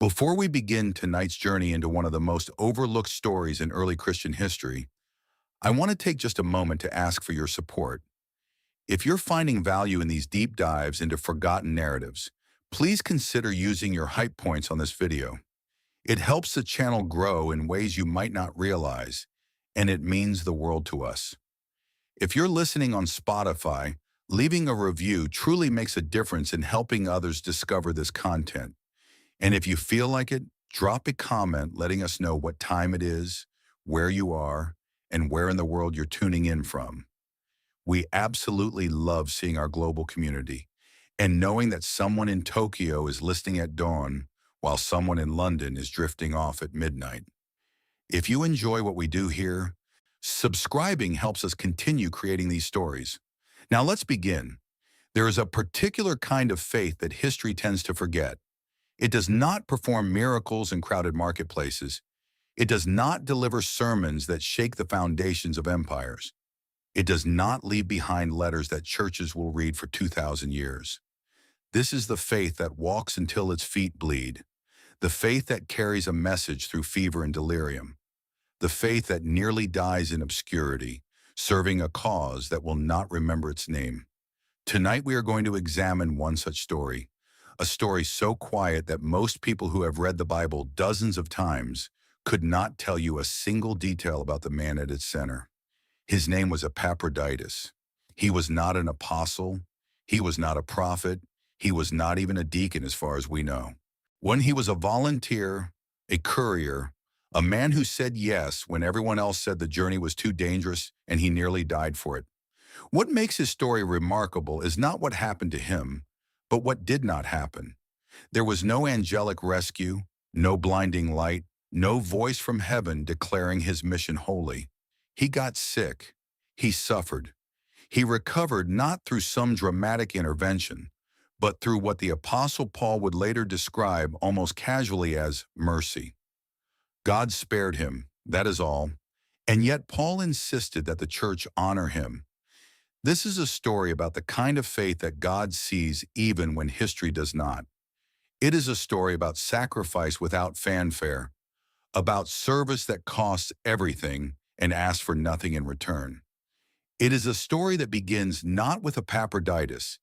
Before we begin tonight's journey into one of the most overlooked stories in early Christian history, I want to take just a moment to ask for your support. If you're finding value in these deep dives into forgotten narratives, please consider using your hype points on this video. It helps the channel grow in ways you might not realize, and it means the world to us. If you're listening on Spotify, leaving a review truly makes a difference in helping others discover this content. And if you feel like it, drop a comment letting us know what time it is, where you are, and where in the world you're tuning in from. We absolutely love seeing our global community and knowing that someone in Tokyo is listening at dawn while someone in London is drifting off at midnight. If you enjoy what we do here, subscribing helps us continue creating these stories. Now let's begin. There is a particular kind of faith that history tends to forget. It does not perform miracles in crowded marketplaces. It does not deliver sermons that shake the foundations of empires. It does not leave behind letters that churches will read for 2,000 years. This is the faith that walks until its feet bleed, the faith that carries a message through fever and delirium, the faith that nearly dies in obscurity, serving a cause that will not remember its name. Tonight we are going to examine one such story, a story so quiet that most people who have read the Bible dozens of times could not tell you a single detail about the man at its center. His name was Epaphroditus. He was not an apostle. He was not a prophet. He was not even a deacon as far as we know. When he was a volunteer, a courier, a man who said yes when everyone else said the journey was too dangerous and he nearly died for it. What makes his story remarkable is not what happened to him, but what did not happen. There was no angelic rescue, no blinding light, no voice from heaven declaring his mission holy. He got sick. He suffered. He recovered not through some dramatic intervention, but through what the Apostle Paul would later describe almost casually as mercy. God spared him, that is all, and yet Paul insisted that the church honor him. This is a story about the kind of faith that God sees even when history does not. It is a story about sacrifice without fanfare, about service that costs everything and asks for nothing in return. It is a story that begins not with Epaphroditus,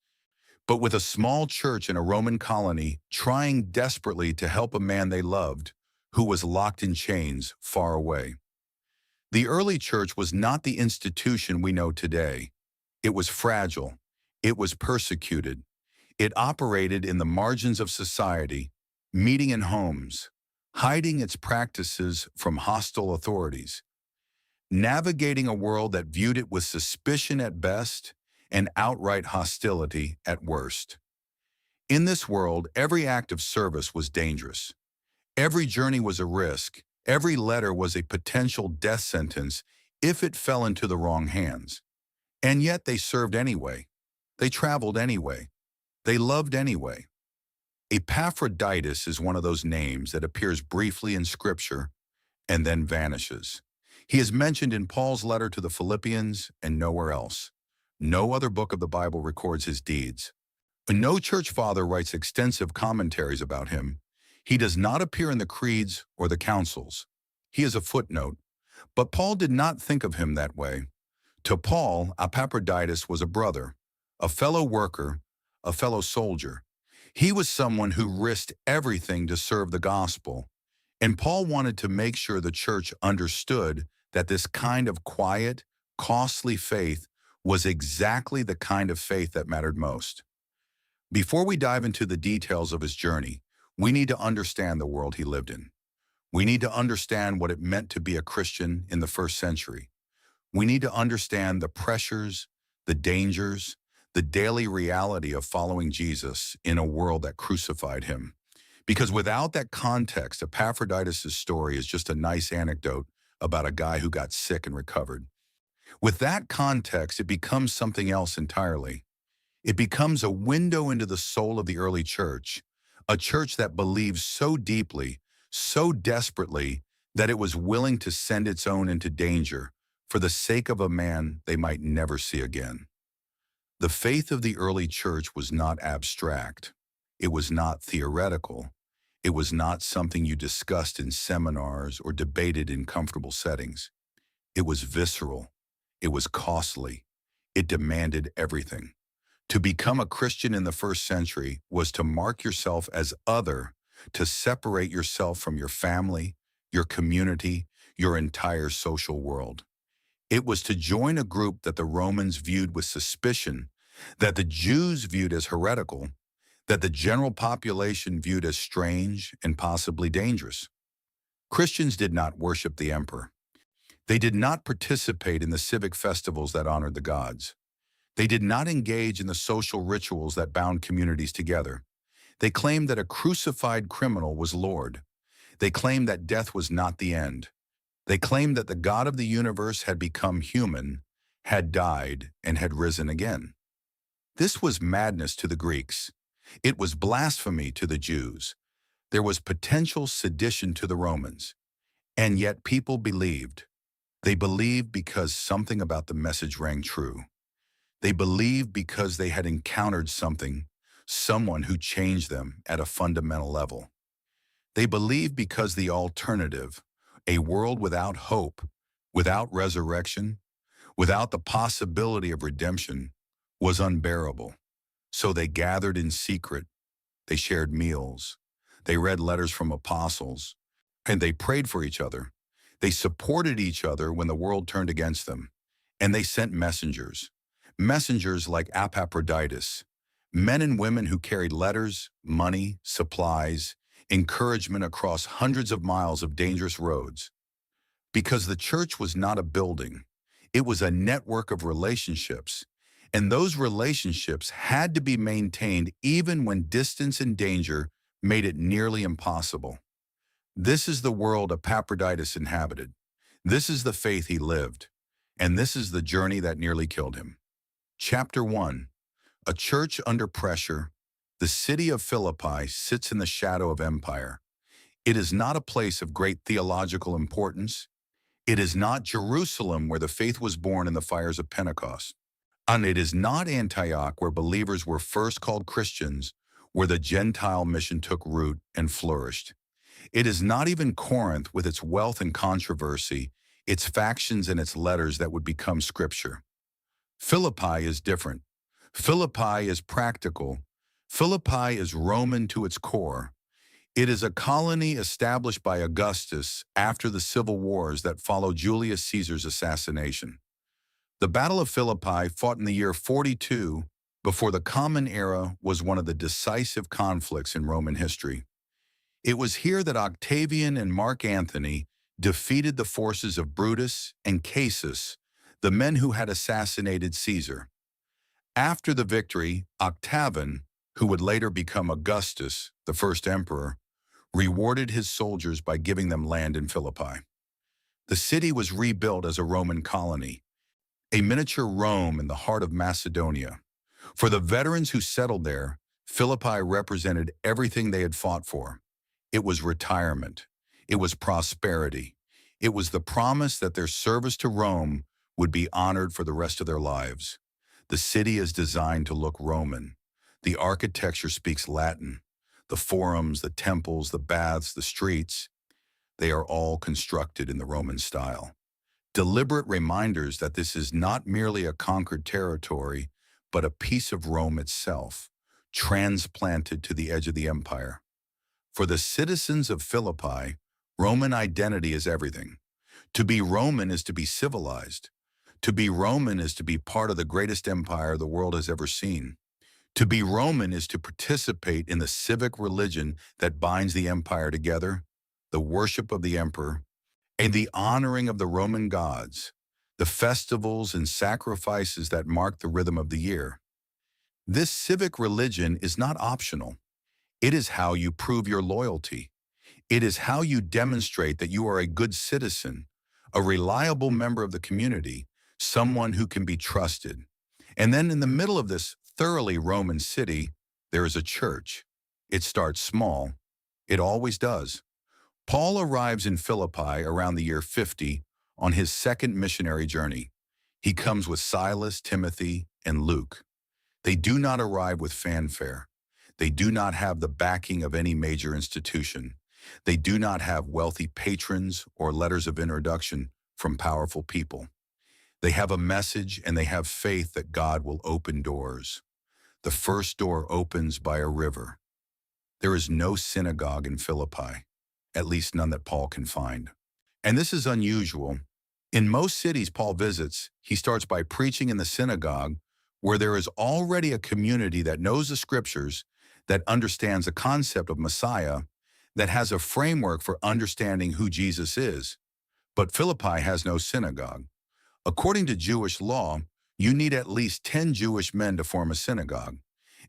but with a small church in a Roman colony trying desperately to help a man they loved who was locked in chains far away. The early church was not the institution we know today. It was fragile. It was persecuted. It operated in the margins of society, meeting in homes, hiding its practices from hostile authorities, navigating a world that viewed it with suspicion at best and outright hostility at worst. In this world, every act of service was dangerous. Every journey was a risk. Every letter was a potential death sentence if it fell into the wrong hands. And yet they served anyway. They traveled anyway. They loved anyway. Epaphroditus is one of those names that appears briefly in Scripture and then vanishes. He is mentioned in Paul's letter to the Philippians and nowhere else. No other book of the Bible records his deeds. No church father writes extensive commentaries about him. He does not appear in the creeds or the councils. He is a footnote. But Paul did not think of him that way. To Paul, Epaphroditus was a brother, a fellow worker, a fellow soldier. He was someone who risked everything to serve the gospel. And Paul wanted to make sure the church understood that this kind of quiet, costly faith was exactly the kind of faith that mattered most. Before we dive into the details of his journey, we need to understand the world he lived in. We need to understand what it meant to be a Christian in the first century. We need to understand the pressures, the dangers, the daily reality of following Jesus in a world that crucified him. Because without that context, Epaphroditus' story is just a nice anecdote about a guy who got sick and recovered. With that context, it becomes something else entirely. It becomes a window into the soul of the early church, a church that believes so deeply, so desperately, that it was willing to send its own into danger for the sake of a man they might never see again. The faith of the early church was not abstract. It was not theoretical. It was not something you discussed in seminars or debated in comfortable settings. It was visceral. It was costly. It demanded everything. To become a Christian in the first century was to mark yourself as other, to separate yourself from your family, your community, your entire social world. It was to join a group that the Romans viewed with suspicion, that the Jews viewed as heretical, that the general population viewed as strange and possibly dangerous. Christians did not worship the emperor. They did not participate in the civic festivals that honored the gods. They did not engage in the social rituals that bound communities together. They claimed that a crucified criminal was Lord. They claimed that death was not the end. They claimed that the God of the universe had become human, had died, and had risen again. This was madness to the Greeks. It was blasphemy to the Jews. There was potential sedition to the Romans. And yet people believed. They believed because something about the message rang true. They believed because they had encountered something, someone who changed them at a fundamental level. They believed because the alternative, a world without hope, without resurrection, without the possibility of redemption, was unbearable. So they gathered in secret. They shared meals. They read letters from apostles. And they prayed for each other. They supported each other when the world turned against them. And they sent messengers. Messengers like Epaphroditus, men and women who carried letters, money, supplies, encouragement across hundreds of miles of dangerous roads. Because the church was not a building, it was a network of relationships, and those relationships had to be maintained even when distance and danger made it nearly impossible. This is the world Epaphroditus inhabited. This is the faith he lived, and this is the journey that nearly killed him. Chapter 1. A church under pressure. The city of Philippi sits in the shadow of empire. It is not a place of great theological importance. It is not Jerusalem where the faith was born in the fires of Pentecost. And it is not Antioch where believers were first called Christians, where the Gentile mission took root and flourished. It is not even Corinth with its wealth and controversy, its factions and its letters that would become scripture. Philippi is different. Philippi is practical. Philippi is Roman to its core. It is a colony established by Augustus after the civil wars that followed Julius Caesar's assassination. The Battle of Philippi, fought in the year 42 before the Common Era, was one of the decisive conflicts in Roman history. It was here that Octavian and Mark Antony defeated the forces of Brutus and Cassius, the men who had assassinated Caesar. After the victory, Octavian, who would later become Augustus, the first emperor, rewarded his soldiers by giving them land in Philippi. The city was rebuilt as a Roman colony, a miniature Rome in the heart of Macedonia. For the veterans who settled there, Philippi represented everything they had fought for. It was retirement. It was prosperity. It was the promise that their service to Rome would be honored for the rest of their lives. The city is designed to look Roman. The architecture speaks Latin. The forums, the temples, the baths, the streets, they are all constructed in the Roman style. Deliberate reminders that this is not merely a conquered territory, but a piece of Rome itself, transplanted to the edge of the empire. For the citizens of Philippi, Roman identity is everything. To be Roman is to be civilized. To be Roman is to be part of the greatest empire the world has ever seen. To be Roman is to participate in the civic religion that binds the empire together, the worship of the emperor, and the honoring of the Roman gods, the festivals and sacrifices that mark the rhythm of the year. This civic religion is not optional. It is how you prove your loyalty. It is how you demonstrate that you are a good citizen, a reliable member of the community, someone who can be trusted. And then in the middle of this thoroughly Roman city, there is a church. It starts small. It always does. Paul arrives in Philippi around the year 50 on his second missionary journey. He comes with Silas, Timothy, and Luke. They do not arrive with fanfare. They do not have the backing of any major institution. They do not have wealthy patrons or letters of introduction from powerful people. They have a message and they have faith that God will open doors. The first door opens by a river. There is no synagogue in Philippi, at least none that Paul can find. And this is unusual. In most cities Paul visits, he starts by preaching in the synagogue, where there is already a community that knows the scriptures, that understands the concept of Messiah, that has a framework for understanding who Jesus is. But Philippi has no synagogue. According to Jewish law, you need at least 10 Jewish men to form a synagogue.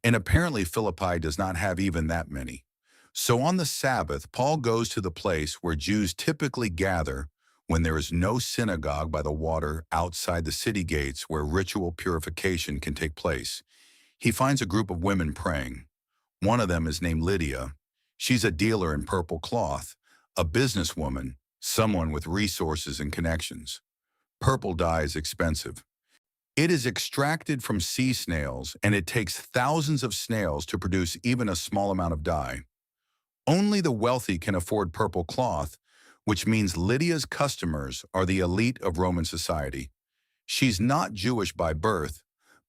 And apparently Philippi does not have even that many. So on the Sabbath, Paul goes to the place where Jews typically gather when there is no synagogue by the water outside the city gates where ritual purification can take place. He finds a group of women praying. One of them is named Lydia. She's a dealer in purple cloth, a businesswoman, someone with resources and connections. Purple dye is expensive. It is extracted from sea snails, and it takes thousands of snails to produce even a small amount of dye. Only the wealthy can afford purple cloth, which means Lydia's customers are the elite of Roman society. She's not Jewish by birth,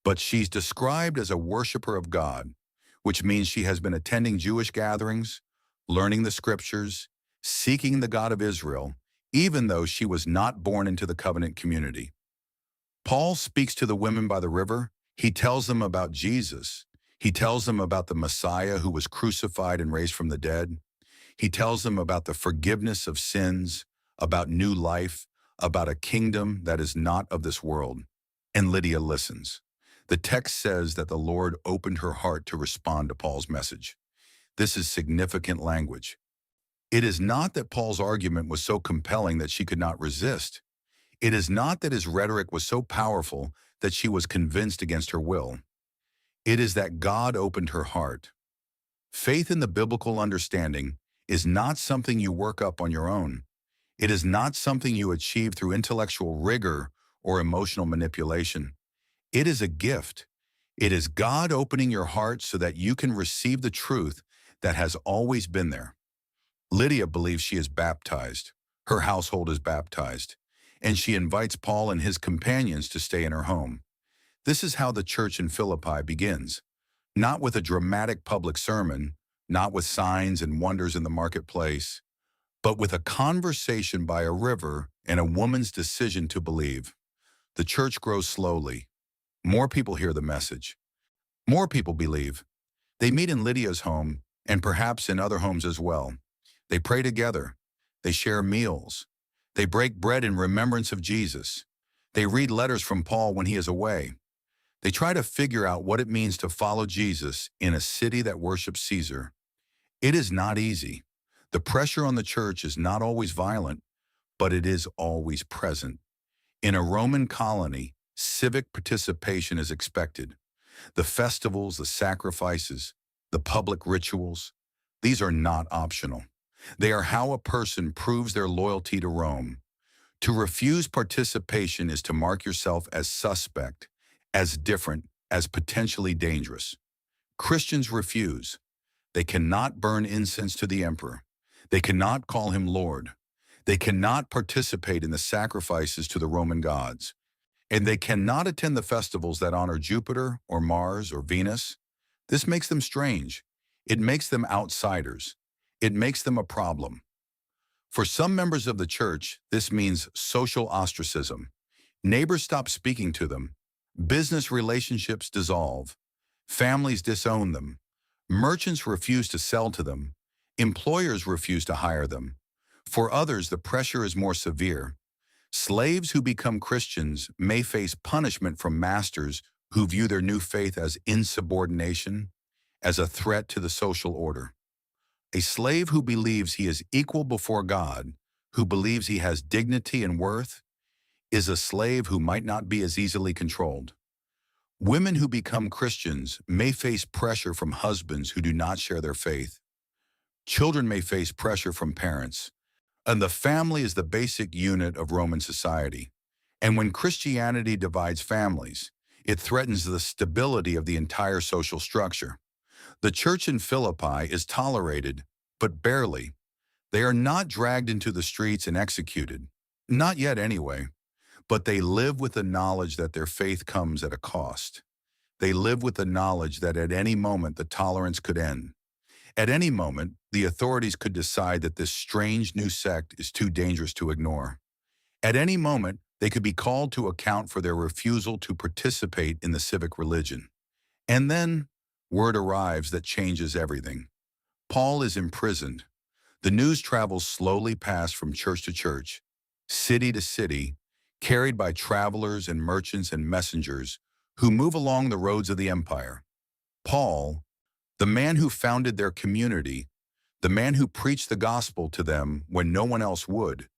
but she's described as a worshiper of God, which means she has been attending Jewish gatherings, learning the scriptures, seeking the God of Israel, even though she was not born into the covenant community. Paul speaks to the women by the river. He tells them about Jesus. He tells them about the Messiah who was crucified and raised from the dead. He tells them about the forgiveness of sins, about new life, about a kingdom that is not of this world. And Lydia listens. The text says that the Lord opened her heart to respond to Paul's message. This is significant language. It is not that Paul's argument was so compelling that she could not resist. It is not that his rhetoric was so powerful that she was convinced against her will. It is that God opened her heart. Faith in the biblical understanding is not something you work up on your own. It is not something you achieve through intellectual rigor or emotional manipulation. It is a gift. It is God opening your heart so that you can receive the truth that has always been there. Lydia believes she is baptized. Her household is baptized. And she invites Paul and his companions to stay in her home. This is how the church in Philippi begins. Not with a dramatic public sermon, not with signs and wonders in the marketplace, but with a conversation by a river and a woman's decision to believe. The church grows slowly. More people hear the message. More people believe. They meet in Lydia's home and perhaps in other homes as well. They pray together. They share meals. They break bread in remembrance of Jesus. They read letters from Paul when he is away. They try to figure out what it means to follow Jesus in a city that worships Caesar. It is not easy. The pressure on the church is not always violent, but it is always present. In a Roman colony, civic participation is expected. The festivals, the sacrifices, the public rituals, these are not optional. They are how a person proves their loyalty to Rome. To refuse participation is to mark yourself as suspect, as different, as potentially dangerous. Christians refuse. They cannot burn incense to the emperor. They cannot call him Lord. They cannot participate in the sacrifices to the Roman gods. And they cannot attend the festivals that honor Jupiter or Mars or Venus. This makes them strange. It makes them outsiders. It makes them a problem. For some members of the church, this means social ostracism. Neighbors stop speaking to them. Business relationships dissolve. Families disown them. Merchants refuse to sell to them. Employers refuse to hire them. For others, the pressure is more severe. Slaves who become Christians may face punishment from masters who view their new faith as insubordination, as a threat to the social order. A slave who believes he is equal before God, who believes he has dignity and worth, is a slave who might not be as easily controlled. Women who become Christians may face pressure from husbands who do not share their faith. Children may face pressure from parents. And the family is the basic unit of Roman society. And when Christianity divides families, it threatens the stability of the entire social structure. The church in Philippi is tolerated, but barely. They are not dragged into the streets and executed. Not yet anyway. But they live with the knowledge that their faith comes at a cost. They live with the knowledge that at any moment the tolerance could end. At any moment, the authorities could decide that this strange new sect is too dangerous to ignore. At any moment, they could be called to account for their refusal to participate in the civic religion. And then, word arrives that changes everything. Paul is imprisoned. The news travels slowly past from church to church, city to city, carried by travelers and merchants and messengers who move along the roads of the empire. Paul, the man who founded their community, the man who preached the gospel to them when no one else would,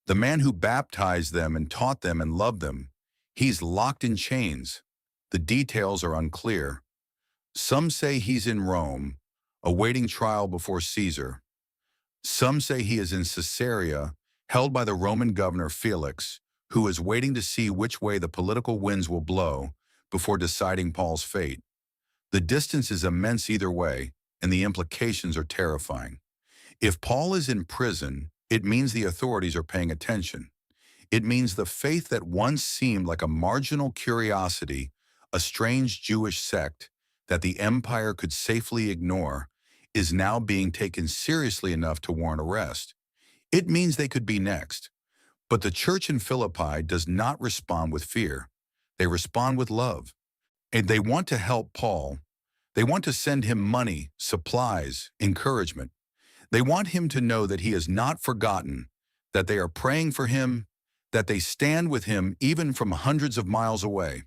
the man who baptized them and taught them and loved them, he's locked in chains. The details are unclear. Some say he's in Rome, awaiting trial before Caesar. Some say he is in Caesarea, held by the Roman governor Felix, who is waiting to see which way the political winds will blow before deciding Paul's fate. The distance is immense either way, and the implications are terrifying. If Paul is in prison, it means the authorities are paying attention. It means the faith that once seemed like a marginal curiosity, a strange Jewish sect that the empire could safely ignore, is now being taken seriously enough to warrant arrest. It means they could be next. But the church in Philippi does not respond with fear. They respond with love. And they want to help Paul. They want to send him money, supplies, encouragement. They want him to know that he is not forgotten, that they are praying for him, that they stand with him even from hundreds of miles away.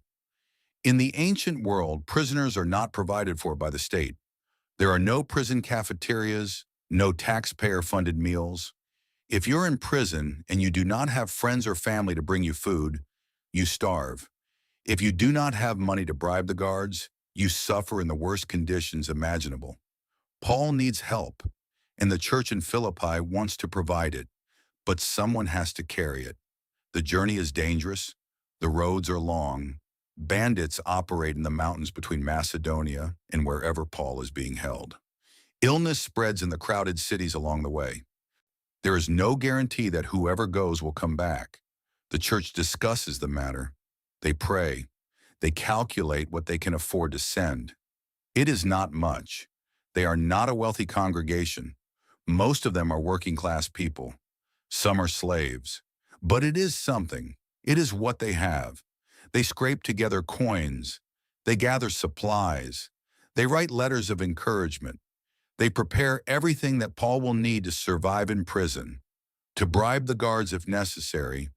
In the ancient world, prisoners are not provided for by the state. There are no prison cafeterias, no taxpayer-funded meals. If you're in prison and you do not have friends or family to bring you food, you starve. If you do not have money to bribe the guards, you suffer in the worst conditions imaginable. Paul needs help, and the church in Philippi wants to provide it, but someone has to carry it. The journey is dangerous. The roads are long. Bandits operate in the mountains between Macedonia and wherever Paul is being held. Illness spreads in the crowded cities along the way. There is no guarantee that whoever goes will come back. The church discusses the matter. They pray. They calculate what they can afford to send. It is not much. They are not a wealthy congregation. Most of them are working-class people. Some are slaves. But it is something. It is what they have. They scrape together coins. They gather supplies. They write letters of encouragement. They prepare everything that Paul will need to survive in prison, to bribe the guards if necessary,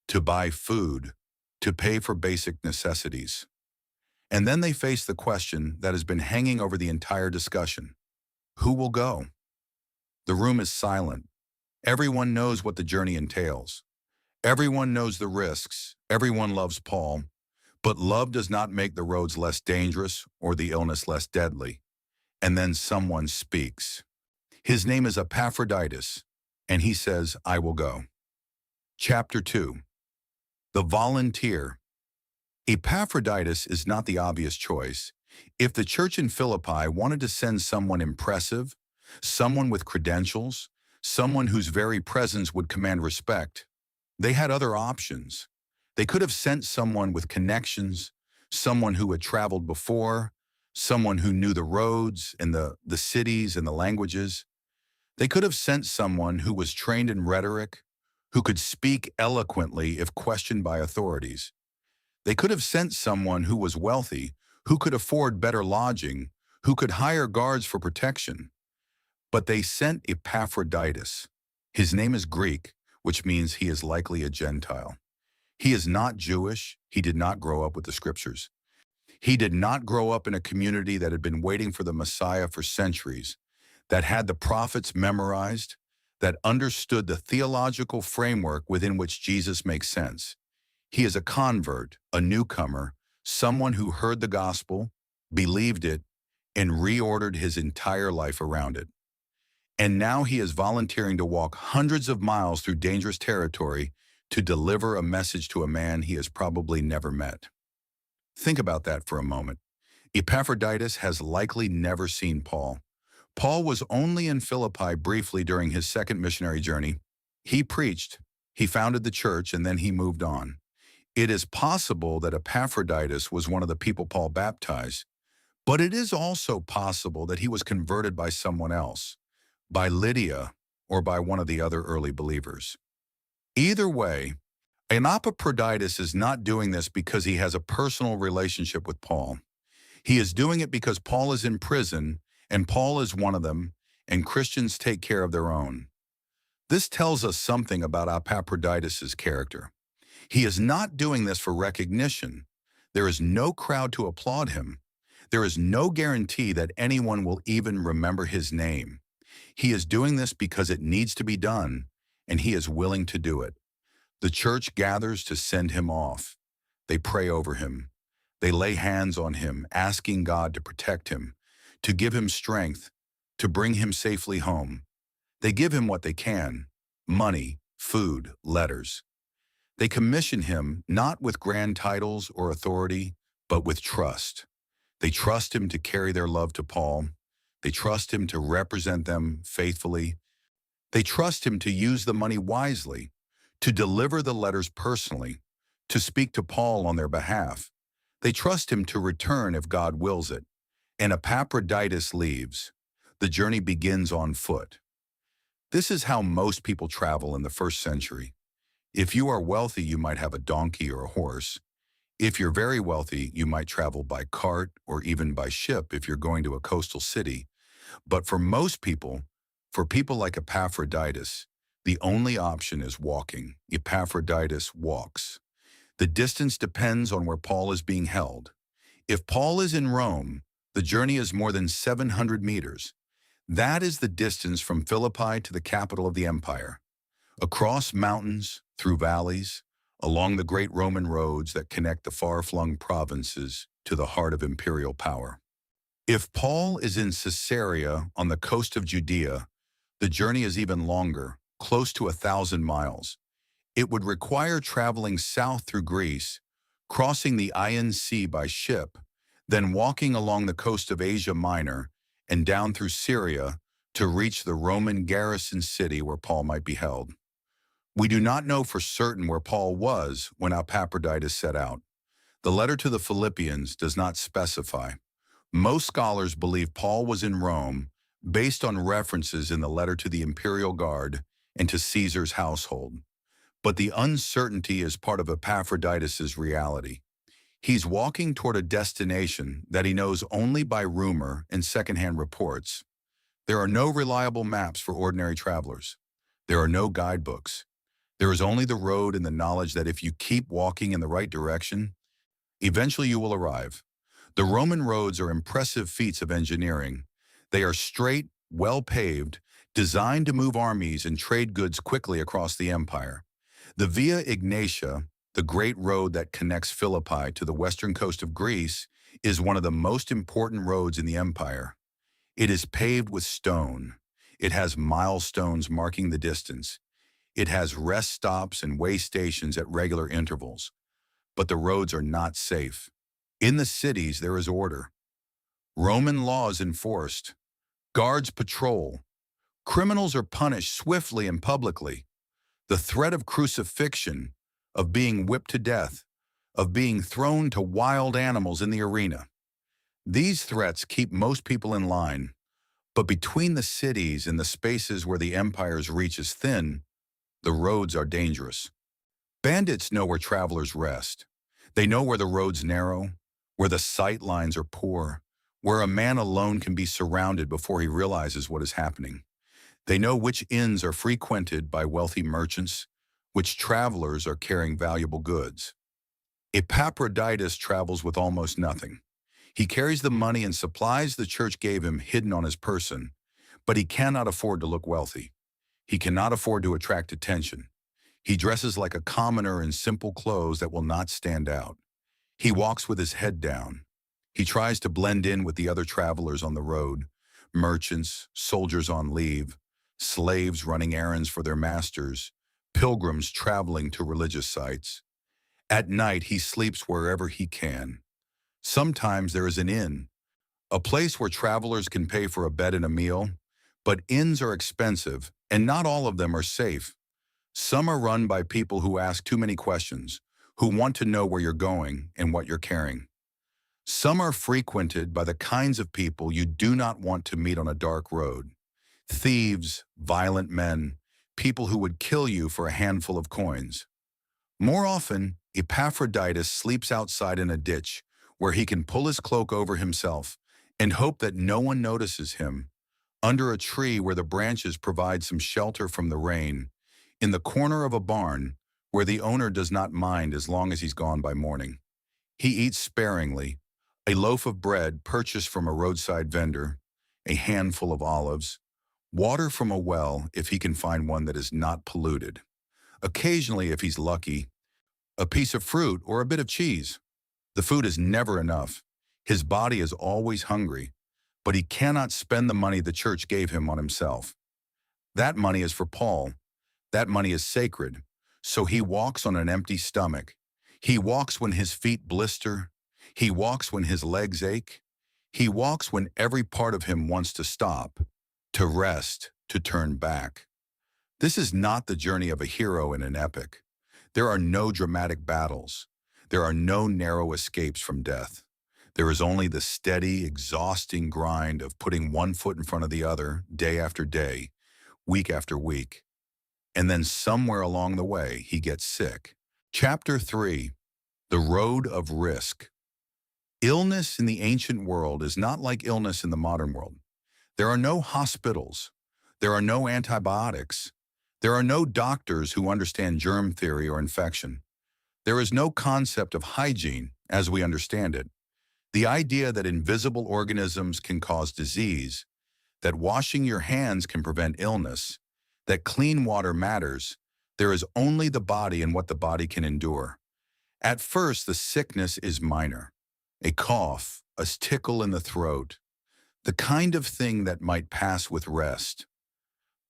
to buy food, to pay for basic necessities. And then they face the question that has been hanging over the entire discussion. Who will go? The room is silent. Everyone knows what the journey entails. Everyone knows the risks. Everyone loves Paul. But love does not make the roads less dangerous or the illness less deadly. And then someone speaks. His name is Epaphroditus, and he says, I will go. Chapter 2. The Volunteer. Epaphroditus is not the obvious choice. If the church in Philippi wanted to send someone impressive, someone with credentials, someone whose very presence would command respect, they had other options. They could have sent someone with connections, someone who had traveled before, someone who knew the roads and the cities and the languages. They could have sent someone who was trained in rhetoric, who could speak eloquently if questioned by authorities. They could have sent someone who was wealthy, who could afford better lodging, who could hire guards for protection. But they sent Epaphroditus. His name is Greek, which means he is likely a Gentile. He is not Jewish. He did not grow up with the scriptures. He did not grow up in a community that had been waiting for the Messiah for centuries, that had the prophets memorized, that understood the theological framework within which Jesus makes sense. He is a convert, a newcomer, someone who heard the gospel, believed it, and reordered his entire life around it. And now he is volunteering to walk hundreds of miles through dangerous territory to deliver a message to a man he has probably never met. Think about that for a moment. Epaphroditus has likely never seen Paul. Paul was only in Philippi briefly during his second missionary journey. He preached, he founded the church, and then he moved on. It is possible that Epaphroditus was one of the people Paul baptized, but it is also possible that he was converted by someone else, by Lydia, or by one of the other early believers. Either way, Epaphroditus is not doing this because he has a personal relationship with Paul. He is doing it because Paul is in prison, and Paul is one of them, and Christians take care of their own. This tells us something about Epaphroditus' character. He is not doing this for recognition. There is no crowd to applaud him. There is no guarantee that anyone will even remember his name. He is doing this because it needs to be done, and he is willing to do it. The church gathers to send him off. They pray over him. They lay hands on him, asking God to protect him, to give him strength, to bring him safely home. They give him what they can: money, food, letters. They commission him not with grand titles or authority, but with trust. They trust him to carry their love to Paul. They trust him to represent them faithfully. They trust him to use the money wisely, to deliver the letters personally, to speak to Paul on their behalf. They trust him to return if God wills it. And Epaphroditus leaves. The journey begins on foot. This is how most people travel in the first century. If you are wealthy, you might have a donkey or a horse. If you're very wealthy, you might travel by cart or even by ship if you're going to a coastal city. But for most people, for people like Epaphroditus, the only option is walking. Epaphroditus walks. The distance depends on where Paul is being held. If Paul is in Rome, the journey is more than 700 meters. That is the distance from Philippi to the capital of the empire. Across mountains, through valleys, along the great Roman roads that connect the far-flung provinces to the heart of imperial power. If Paul is in Caesarea on the coast of Judea, the journey is even longer, close to 1,000 miles. It would require traveling south through Greece, crossing the Iron Sea by ship, then walking along the coast of Asia Minor and down through Syria to reach the Roman garrison city where Paul might be held. We do not know for certain where Paul was when Epaphroditus set out. The letter to the Philippians does not specify. Most scholars believe Paul was in Rome based on references in the letter to the imperial guard and to Caesar's household. But the uncertainty is part of Epaphroditus' reality. He's walking toward a destination that he knows only by rumor and secondhand reports. There are no reliable maps for ordinary travelers. There are no guidebooks. There is only the road and the knowledge that if you keep walking in the right direction, eventually you will arrive. The Roman roads are impressive feats of engineering. They are straight, well-paved, designed to move armies and trade goods quickly across the empire. The Via Egnatia, the great road that connects Philippi to the western coast of Greece, is one of the most important roads in the empire. It is paved with stone. It has milestones marking the distance. It has rest stops and way stations at regular intervals. But the roads are not safe. In the cities, there is order. Roman law is enforced. Guards patrol. Criminals are punished swiftly and publicly. The threat of crucifixion, of being whipped to death, of being thrown to wild animals in the arena. These threats keep most people in line. But between the cities and the spaces where the empire's reach is thin, the roads are dangerous. Bandits know where travelers rest. They know where the roads narrow, where the sight lines are poor, where a man alone can be surrounded before he realizes what is happening. They know which inns are frequented by wealthy merchants, which travelers are carrying valuable goods. Epaphroditus travels with almost nothing. He carries the money and supplies the church gave him hidden on his person, but he cannot afford to look wealthy. He cannot afford to attract attention. He dresses like a commoner in simple clothes that will not stand out. He walks with his head down. He tries to blend in with the other travelers on the road, merchants, soldiers on leave, slaves running errands for their masters, pilgrims traveling to religious sites. At night, he sleeps wherever he can. Sometimes there is an inn, a place where travelers can pay for a bed and a meal, but inns are expensive, and not all of them are safe. Some are run by people who ask too many questions, who want to know where you're going and what you're carrying. Some are frequented by the kinds of people you do not want to meet on a dark road. Thieves, violent men, people who would kill you for a handful of coins. More often, Epaphroditus sleeps outside in a ditch where he can pull his cloak over himself and hope that no one notices him, under a tree where the branches provide some shelter from the rain, in the corner of a barn where the owner does not mind as long as he's gone by morning. He eats sparingly, a loaf of bread purchased from a roadside vendor, a handful of olives, water from a well if he can find one that is not polluted. Occasionally, if he's lucky, a piece of fruit or a bit of cheese. The food is never enough. His body is always hungry, but he cannot spend the money the church gave him on himself. That money is for Paul. That money is sacred. So he walks on an empty stomach. He walks when his feet blister. He walks when his legs ache. He walks when every part of him wants to stop, to rest, to turn back. This is not the journey of a hero in an epic. There are no dramatic battles. There are no narrow escapes from death. There is only the steady, exhausting grind of putting one foot in front of the other, day after day, week after week. And then somewhere along the way, he gets sick. Chapter 3, The Road of Risk. Illness in the ancient world is not like illness in the modern world. There are no hospitals. There are no antibiotics. There are no doctors who understand germ theory or infection. There is no concept of hygiene as we understand it. The idea that invisible organisms can cause disease, that washing your hands can prevent illness, that clean water matters, there is only the body and what the body can endure. At first, the sickness is minor. A cough, a tickle in the throat, the kind of thing that might pass with rest.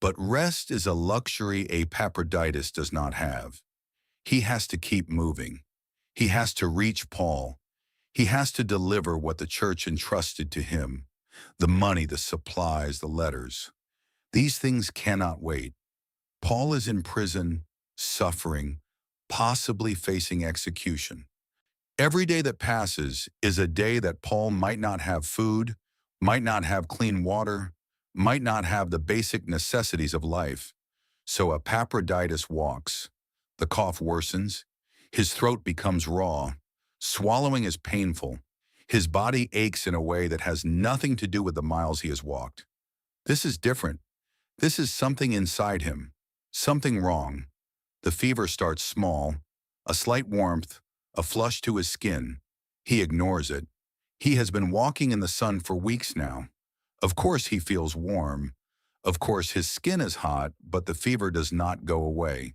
But rest is a luxury Epaphroditus does not have. He has to keep moving. He has to reach Paul. He has to deliver what the church entrusted to him, the money, the supplies, the letters. These things cannot wait. Paul is in prison, suffering, possibly facing execution. Every day that passes is a day that Paul might not have food, might not have clean water, might not have the basic necessities of life. So Epaphroditus walks. The cough worsens. His throat becomes raw. Swallowing is painful. His body aches in a way that has nothing to do with the miles he has walked. This is different. This is something inside him. Something wrong. The fever starts small, a slight warmth, a flush to his skin. He ignores it. He has been walking in the sun for weeks now. Of course he feels warm. Of course his skin is hot, but the fever does not go away.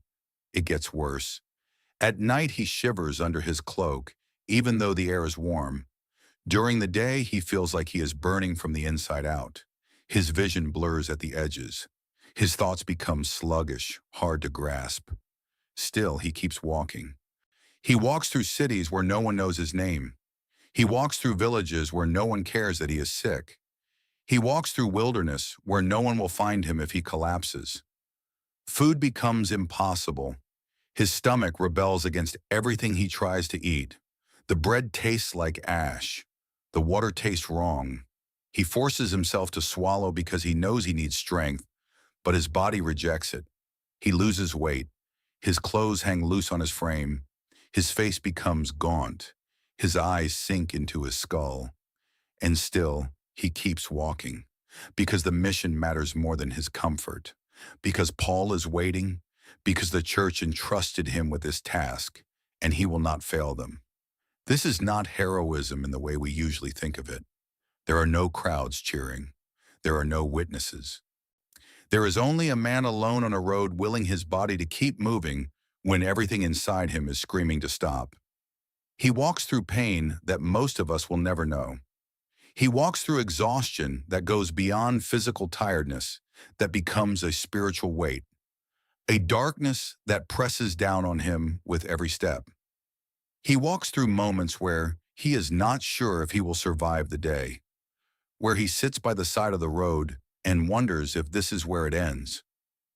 It gets worse. At night he shivers under his cloak, even though the air is warm. During the day he feels like he is burning from the inside out. His vision blurs at the edges. His thoughts become sluggish, hard to grasp. Still, he keeps walking. He walks through cities where no one knows his name. He walks through villages where no one cares that he is sick. He walks through wilderness where no one will find him if he collapses. Food becomes impossible. His stomach rebels against everything he tries to eat. The bread tastes like ash. The water tastes wrong. He forces himself to swallow because he knows he needs strength, but his body rejects it. He loses weight. His clothes hang loose on his frame. His face becomes gaunt. His eyes sink into his skull. And still, he keeps walking, because the mission matters more than his comfort, because Paul is waiting, because the church entrusted him with this task, and he will not fail them. This is not heroism in the way we usually think of it. There are no crowds cheering. There are no witnesses. There is only a man alone on a road willing his body to keep moving when everything inside him is screaming to stop. He walks through pain that most of us will never know. He walks through exhaustion that goes beyond physical tiredness, that becomes a spiritual weight, a darkness that presses down on him with every step. He walks through moments where He is not sure if he will survive the day, where he sits by the side of the road and wonders if this is where it ends,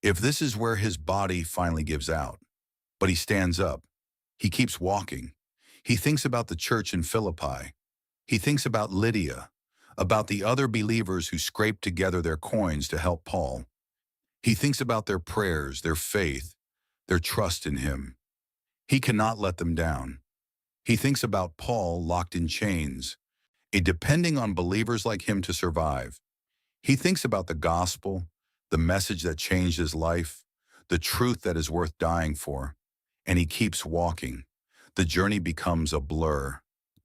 if this is where his body finally gives out. But he stands up. He keeps walking. He thinks about the church in Philippi. He thinks about Lydia, about the other believers who scraped together their coins to help Paul. He thinks about their prayers, their faith, their trust in him. He cannot let them down. He thinks about Paul locked in chains, depending on believers like him to survive. He thinks about the gospel, the message that changed his life, the truth that is worth dying for, and he keeps walking. The journey becomes a blur.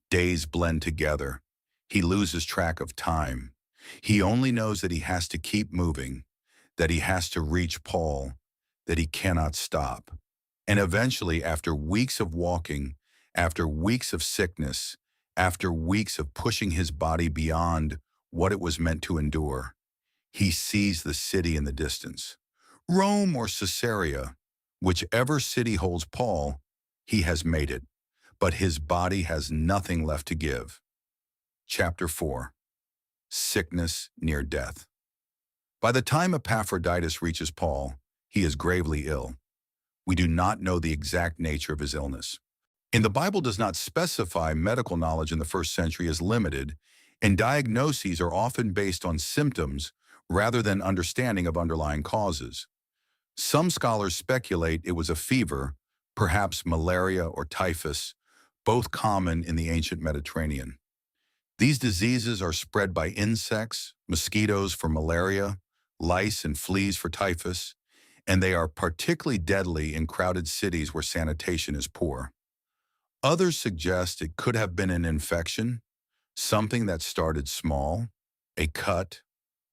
Days blend together. He loses track of time. He only knows that he has to keep moving, that he has to reach Paul, that he cannot stop. And eventually, after weeks of walking, after weeks of sickness, after weeks of pushing his body beyond what it was meant to endure, he sees the city in the distance. Rome or Caesarea, whichever city holds Paul, he has made it, but his body has nothing left to give. Chapter 4. Sickness near death. By the time Epaphroditus reaches Paul, he is gravely ill. We do not know the exact nature of his illness. And the Bible does not specify medical knowledge in the first century as limited, and diagnoses are often based on symptoms rather than understanding of underlying causes. Some scholars speculate it was a fever, perhaps malaria or typhus, both common in the ancient Mediterranean. These diseases are spread by insects, mosquitoes for malaria, lice and fleas for typhus, and they are particularly deadly in crowded cities where sanitation is poor. Others suggest it could have been an infection, something that started small, a cut,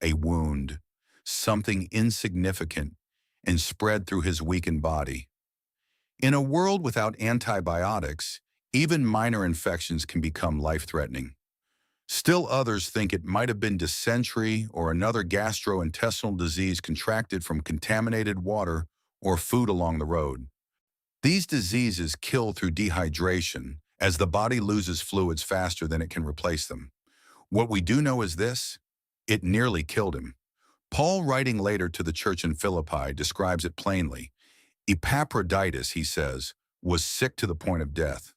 a wound, something insignificant, and spread through his weakened body. In a world without antibiotics, even minor infections can become life-threatening. Still others think it might have been dysentery or another gastrointestinal disease contracted from contaminated water or food along the road. These diseases kill through dehydration, as the body loses fluids faster than it can replace them. What we do know is this: it nearly killed him. Paul, writing later to the church in Philippi, describes it plainly. Epaphroditus, he says, was sick to the point of death.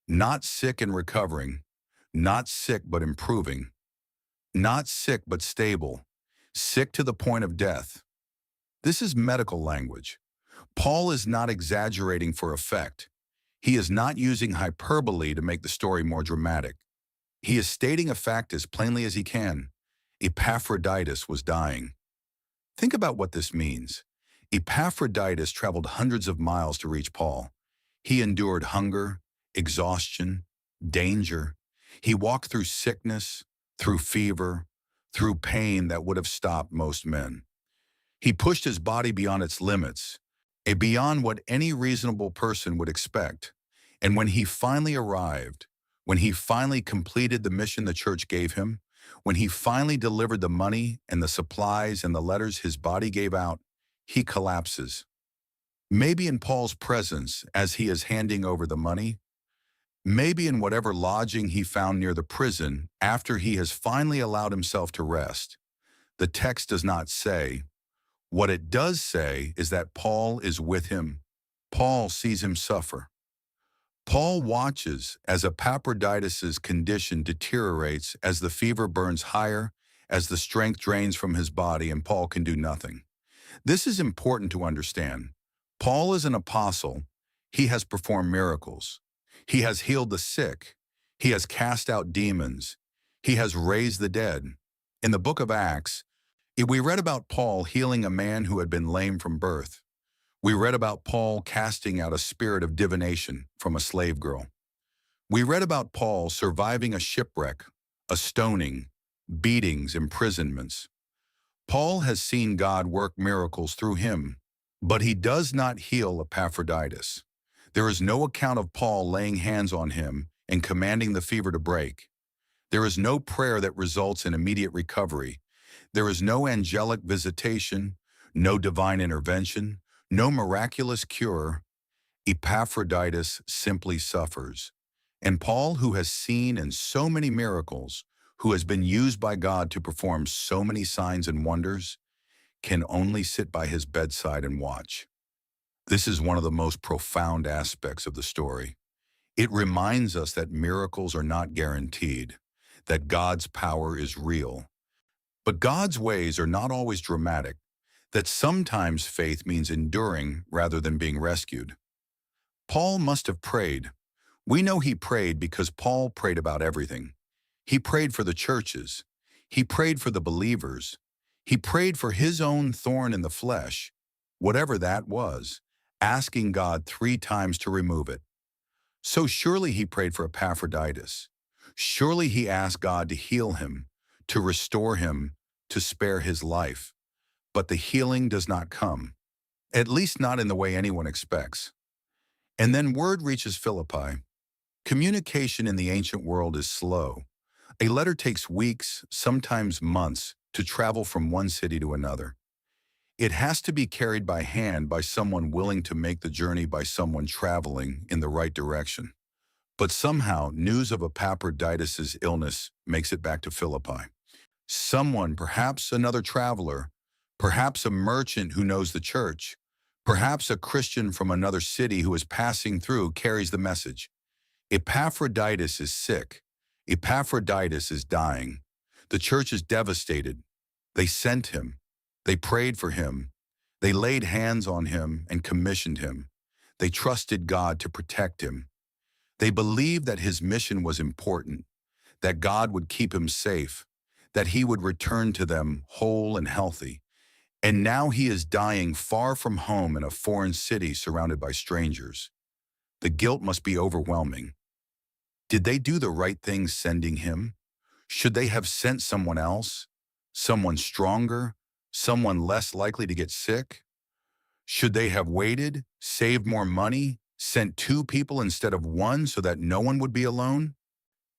Not sick and recovering, not sick but improving, not sick but stable, sick to the point of death. This is medical language. Paul is not exaggerating for effect. He is not using hyperbole to make the story more dramatic. He is stating a fact as plainly as he can. Epaphroditus was dying. Think about what this means. Epaphroditus traveled hundreds of miles to reach Paul. He endured hunger, exhaustion, danger. He walked through sickness, through fever, through pain that would have stopped most men. He pushed his body beyond its limits, beyond what any reasonable person would expect. And when he finally arrived, when he finally completed the mission the church gave him, when he finally delivered the money and the supplies and the letters his body gave out, he collapses. Maybe in Paul's presence as he is handing over the money, maybe in whatever lodging he found near the prison after he has finally allowed himself to rest. The text does not say. What it does say is that Paul is with him. Paul sees him suffer. Paul watches as Epaphroditus' condition deteriorates, as the fever burns higher, as the strength drains from his body, and Paul can do nothing. This is important to understand. Paul is an apostle. He has performed miracles. He has healed the sick. He has cast out demons. He has raised the dead. In the book of Acts, we read about Paul healing a man who had been lame from birth. We read about Paul casting out a spirit of divination from a slave girl. We read about Paul surviving a shipwreck, a stoning, beatings, imprisonments. Paul has seen God work miracles through him, but he does not heal Epaphroditus. There is no account of Paul laying hands on him and commanding the fever to break. There is no prayer that results in immediate recovery. There is no angelic visitation, no divine intervention, no miraculous cure. Epaphroditus simply suffers, And Paul, who has seen in so many miracles, who has been used by God to perform so many signs and wonders, can only sit by his bedside and watch. This is one of the most profound aspects of the story. It reminds us that miracles are not guaranteed, that God's power is real. But God's ways are not always dramatic, that sometimes faith means enduring rather than being rescued. Paul must have prayed. We know he prayed because Paul prayed about everything. He prayed for the churches. He prayed for the believers. He prayed for his own thorn in the flesh, whatever that was, asking God 3 times to remove it. So surely he prayed for Epaphroditus. Surely he asked God to heal him, to restore him, to spare his life. But the healing does not come, at least not in the way anyone expects. And then word reaches Philippi. Communication in the ancient world is slow. A letter takes weeks, sometimes months, to travel from one city to another. It has to be carried by hand by someone willing to make the journey by someone traveling in the right direction. But somehow, news of Epaphroditus' illness makes it back to Philippi. Someone, perhaps another traveler, perhaps a merchant who knows the church, perhaps a Christian from another city who is passing through, carries the message. Epaphroditus is sick. Epaphroditus is dying. The church is devastated. They sent him. They prayed for him. They laid hands on him and commissioned him. They trusted God to protect him. They believed that his mission was important, that God would keep him safe, that he would return to them whole and healthy. And now he is dying far from home in a foreign city surrounded by strangers. The guilt must be overwhelming. Did they do the right thing sending him? Should they have sent someone else? Someone stronger? Someone less likely to get sick? Should they have waited, saved more money, sent 2 people instead of 1 so that no one would be alone?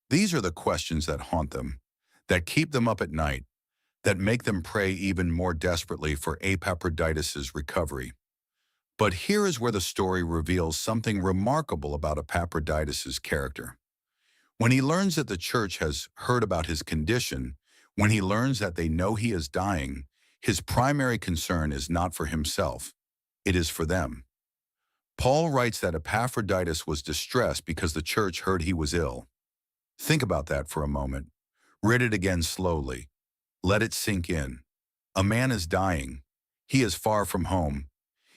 These are the questions that haunt them, that keep them up at night, that make them pray even more desperately for Epaphroditus' recovery. But here is where the story reveals something remarkable about Epaphroditus' character. When he learns that the church has heard about his condition, when he learns that they know he is dying, his primary concern is not for himself, it is for them. Paul writes that Epaphroditus was distressed because the church heard he was ill. Think about that for a moment. Read it again slowly. Let it sink in. A man is dying. He is far from home.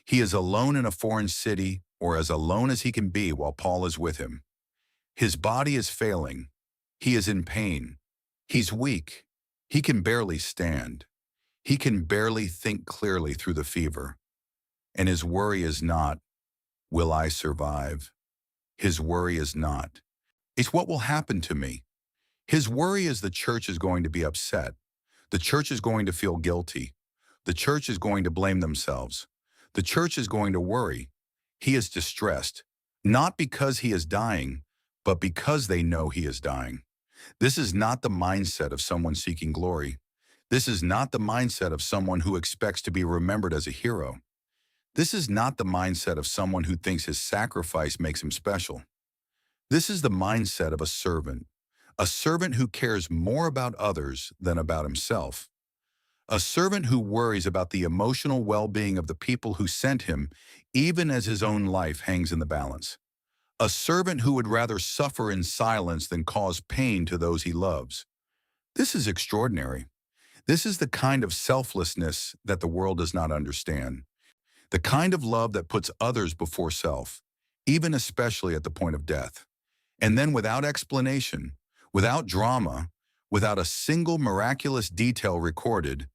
He is alone in a foreign city, or as alone as he can be while Paul is with him. His body is failing. He is in pain. He's weak. He can barely stand. He can barely think clearly through the fever. And his worry is not, will I survive? His worry is not, it's what will happen to me. His worry is the church is going to be upset. The church is going to feel guilty. The church is going to blame themselves. The church is going to worry. He is distressed, not because he is dying, but because they know he is dying. This is not the mindset of someone seeking glory. This is not the mindset of someone who expects to be remembered as a hero. This is not the mindset of someone who thinks his sacrifice makes him special. This is the mindset of a servant who cares more about others than about himself. A servant who worries about the emotional well-being of the people who sent him, even as his own life hangs in the balance. A servant who would rather suffer in silence than cause pain to those he loves. This is extraordinary. This is the kind of selflessness that the world does not understand. The kind of love that puts others before self, even especially at the point of death. And then without explanation, without drama, without a single miraculous detail recorded,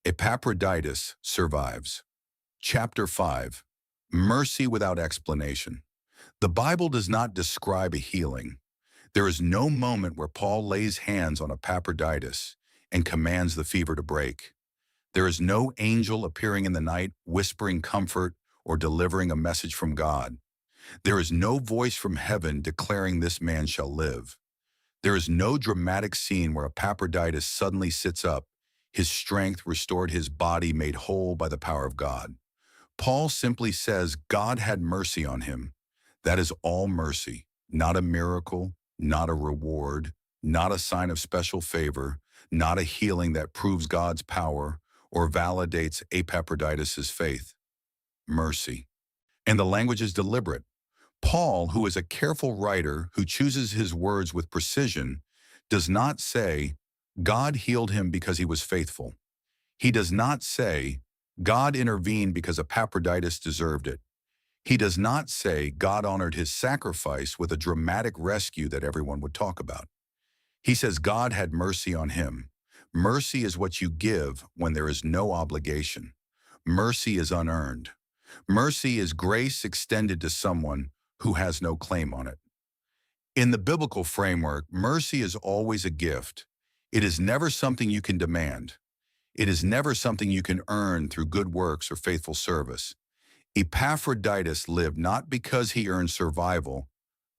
Epaphroditus survives. Chapter 5. Mercy without explanation. The Bible does not describe a healing. There is no moment where Paul lays hands on Epaphroditus and commands the fever to break. There is no angel appearing in the night, whispering comfort or delivering a message from God. There is no voice from heaven declaring this man shall live. There is no dramatic scene where Epaphroditus suddenly sits up, his strength restored, his body made whole by the power of God. Paul simply says God had mercy on him. That is all mercy, not a miracle, not a reward, not a sign of special favor, not a healing that proves God's power or validates Epaphroditus' faith. Mercy. And the language is deliberate. Paul, who is a careful writer who chooses his words with precision, does not say, God healed him because he was faithful. He does not say, God intervened because Epaphroditus deserved it. He does not say God honored his sacrifice with a dramatic rescue that everyone would talk about. He says God had mercy on him. Mercy is what you give when there is no obligation. Mercy is unearned. Mercy is grace extended to someone who has no claim on it. In the biblical framework, mercy is always a gift. It is never something you can demand. It is never something you can earn through good works or faithful service. Epaphroditus lived not because he earned survival,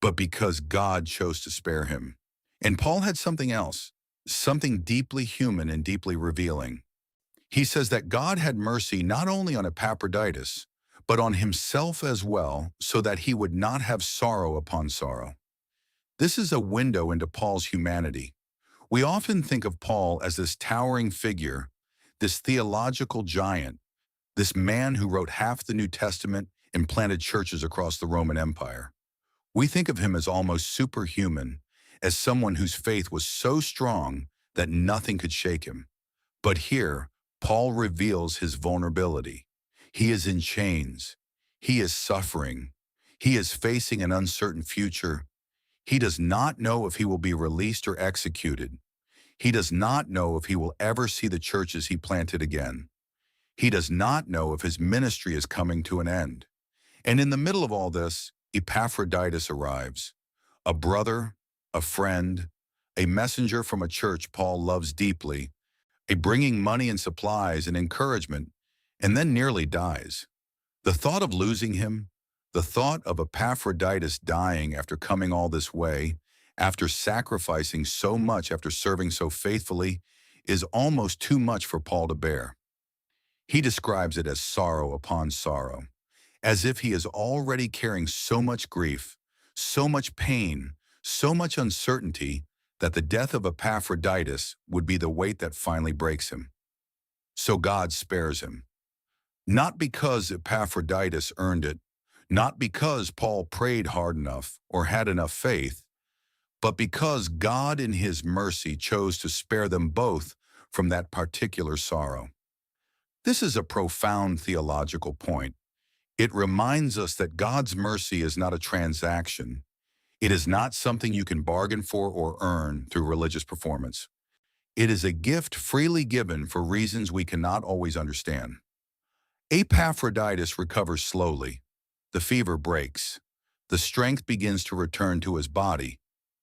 but because God chose to spare him. And Paul had something else, something deeply human and deeply revealing. He says that God had mercy not only on Epaphroditus, but on himself as well, so that he would not have sorrow upon sorrow. This is a window into Paul's humanity. We often think of Paul as this towering figure, this theological giant, this man who wrote half the New Testament and planted churches across the Roman Empire. We think of him as almost superhuman, as someone whose faith was so strong that nothing could shake him. But here, Paul reveals his vulnerability. He is in chains. He is suffering. He is facing an uncertain future. He does not know if he will be released or executed. He does not know if he will ever see the churches he planted again. He does not know if his ministry is coming to an end. And in the middle of all this, Epaphroditus arrives. A brother, a friend, a messenger from a church Paul loves deeply, a bringing money and supplies and encouragement, and then nearly dies. The thought of losing him, the thought of Epaphroditus dying after coming all this way, after sacrificing so much, after serving so faithfully, is almost too much for Paul to bear. He describes it as sorrow upon sorrow, as if he is already carrying so much grief, so much pain, so much uncertainty that the death of Epaphroditus would be the weight that finally breaks him. So God spares him. Not because Epaphroditus earned it, not because Paul prayed hard enough or had enough faith, but because God in his mercy chose to spare them both from that particular sorrow. This is a profound theological point. It reminds us that God's mercy is not a transaction. It is not something you can bargain for or earn through religious performance. It is a gift freely given for reasons we cannot always understand. Epaphroditus recovers slowly. The fever breaks. The strength begins to return to his body.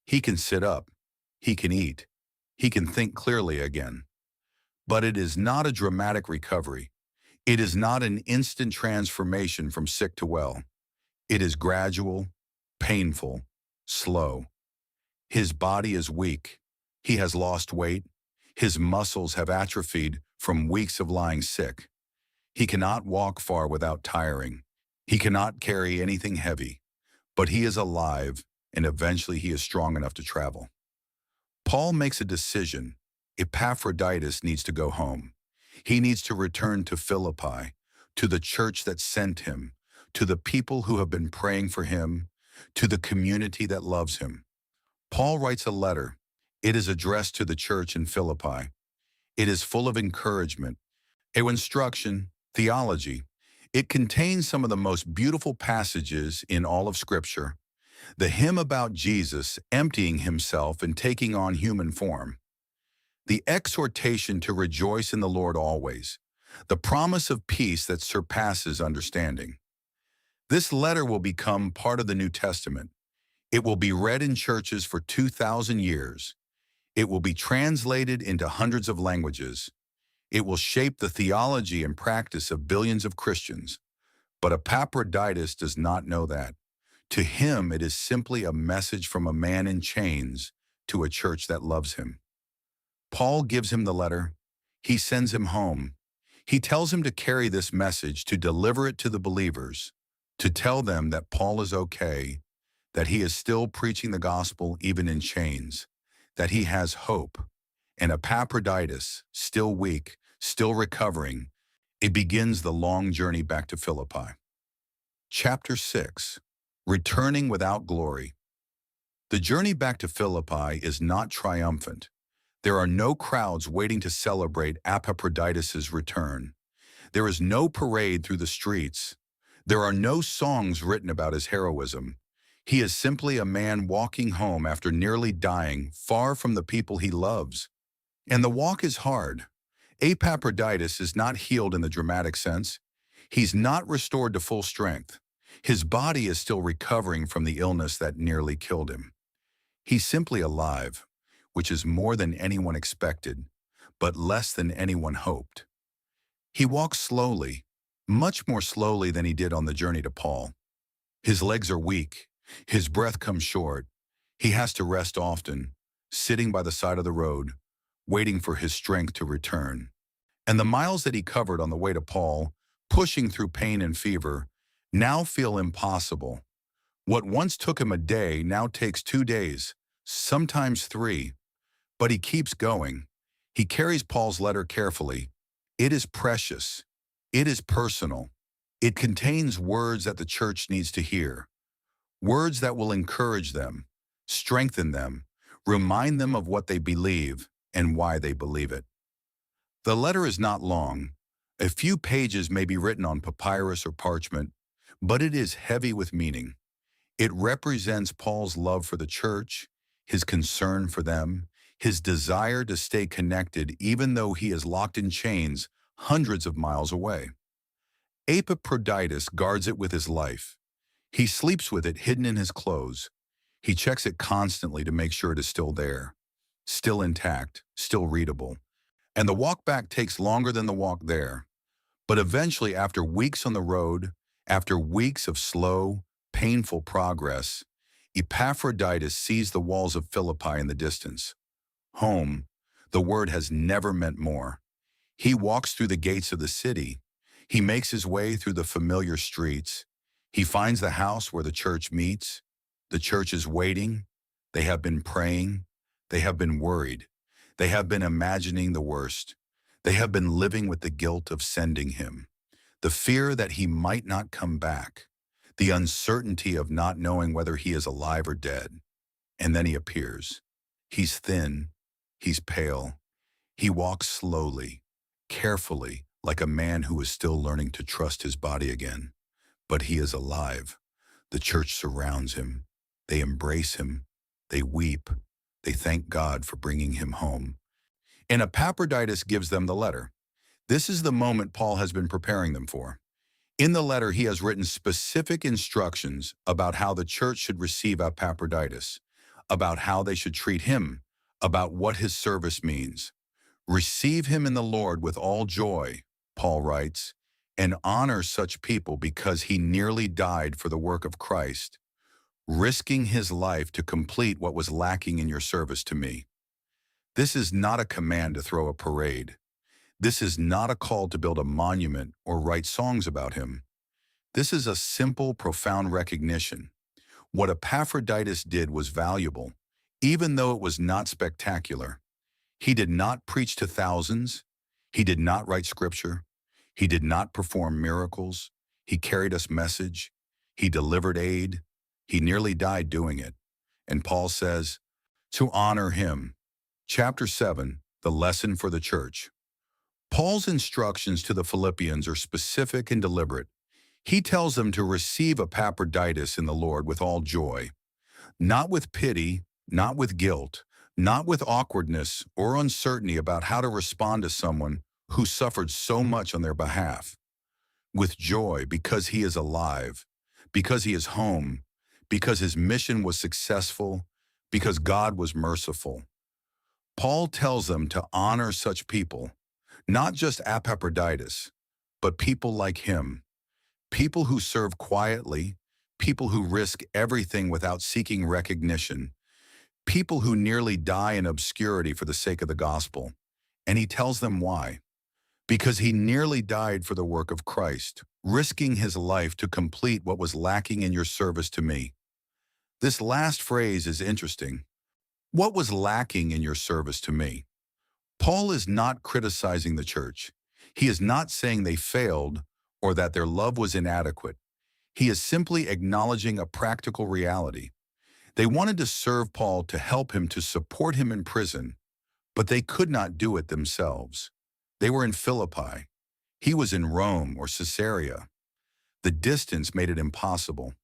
He can sit up. He can eat. He can think clearly again. But it is not a dramatic recovery. It is not an instant transformation from sick to well. It is gradual, painful, slow. His body is weak. He has lost weight. His muscles have atrophied from weeks of lying sick. He cannot walk far without tiring. He cannot carry anything heavy, but he is alive, and eventually he is strong enough to travel. Paul makes a decision. Epaphroditus needs to go home. He needs to return to Philippi, to the church that sent him, to the people who have been praying for him, to the community that loves him. Paul writes a letter. It is addressed to the church in Philippi. It is full of encouragement, instruction, theology. It contains some of the most beautiful passages in all of Scripture. The hymn about Jesus emptying himself and taking on human form. The exhortation to rejoice in the Lord always. The promise of peace that surpasses understanding. This letter will become part of the New Testament. It will be read in churches for 2,000 years. It will be translated into hundreds of languages. It will shape the theology and practice of billions of Christians. But Epaphroditus does not know that. To him, it is simply a message from a man in chains to a church that loves him. Paul gives him the letter. He sends him home. He tells him to carry this message, to deliver it to the believers, to tell them that Paul is okay, that he is still preaching the gospel even in chains, that he has hope, and Epaphroditus, still weak, still recovering, it begins the long journey back to Philippi. Chapter 6. Returning without glory. The journey back to Philippi is not triumphant. There are no crowds waiting to celebrate Epaphroditus' return. There is no parade through the streets. There are no songs written about his heroism. He is simply a man walking home after nearly dying, far from the people he loves. And the walk is hard. Epaphroditus is not healed in the dramatic sense. He's not restored to full strength. His body is still recovering from the illness that nearly killed him. He's simply alive, which is more than anyone expected, but less than anyone hoped. He walks slowly, much more slowly than he did on the journey to Paul. His legs are weak. His breath comes short. He has to rest often, sitting by the side of the road, waiting for his strength to return. And the miles that he covered on the way to Paul, pushing through pain and fever, now feel impossible. What once took him a day now takes 2 days, sometimes 3. But he keeps going. He carries Paul's letter carefully. It is precious. It is personal. It contains words that the church needs to hear. Words that will encourage them, strengthen them, remind them of what they believe and why they believe it. The letter is not long. A few pages may be written on papyrus or parchment, but it is heavy with meaning. It represents Paul's love for the church, his concern for them, his desire to stay connected even though he is locked in chains hundreds of miles away. Epaphroditus guards it with his life. He sleeps with it hidden in his clothes. He checks it constantly to make sure it is still there, still intact, still readable. And the walk back takes longer than the walk there. But eventually, after weeks on the road, after weeks of slow, painful progress, Epaphroditus sees the walls of Philippi in the distance. Home, the word has never meant more. He walks through the gates of the city. He makes his way through the familiar streets. He finds the house where the church meets. The church is waiting. They have been praying. They have been worried. They have been imagining the worst. They have been living with the guilt of sending him, the fear that he might not come back, the uncertainty of not knowing whether he is alive or dead. And then he appears. He's thin. He's pale. He walks slowly, carefully, like a man who is still learning to trust his body again. But he is alive. The church surrounds him. They embrace him. They weep. They thank God for bringing him home. And Epaphroditus gives them the letter. This is the moment Paul has been preparing them for. In the letter, he has written specific instructions about how the church should receive Epaphroditus, about how they should treat him, about what his service means. Receive him in the Lord with all joy, Paul writes, and honor such people because he nearly died for the work of Christ, risking his life to complete what was lacking in your service to me. This is not a command to throw a parade. This is not a call to build a monument or write songs about him. This is a simple, profound recognition. What Epaphroditus did was valuable, even though it was not spectacular. He did not preach to thousands. He did not write scripture. He did not perform miracles. He carried us message. He delivered aid. He nearly died doing it. And Paul says, to honor him. Chapter 7, the lesson for the church. Paul's instructions to the Philippians are specific and deliberate. He tells them to receive Epaphroditus in the Lord with all joy, not with pity, not with guilt, not with awkwardness or uncertainty about how to respond to someone who suffered so much on their behalf. With joy because he is alive, because he is home, because his mission was successful, because God was merciful. Paul tells them to honor such people, not just Epaphroditus, but people like him, people who serve quietly, people who risk everything without seeking recognition, people who nearly die in obscurity for the sake of the gospel. And he tells them why. Because he nearly died for the work of Christ, risking his life to complete what was lacking in your service to me. This last phrase is interesting. What was lacking in your service to me? Paul is not criticizing the church. He is not saying they failed or that their love was inadequate. He is simply acknowledging a practical reality. They wanted to serve Paul to help him to support him in prison, but they could not do it themselves. They were in Philippi. He was in Rome or Caesarea. The distance made it impossible.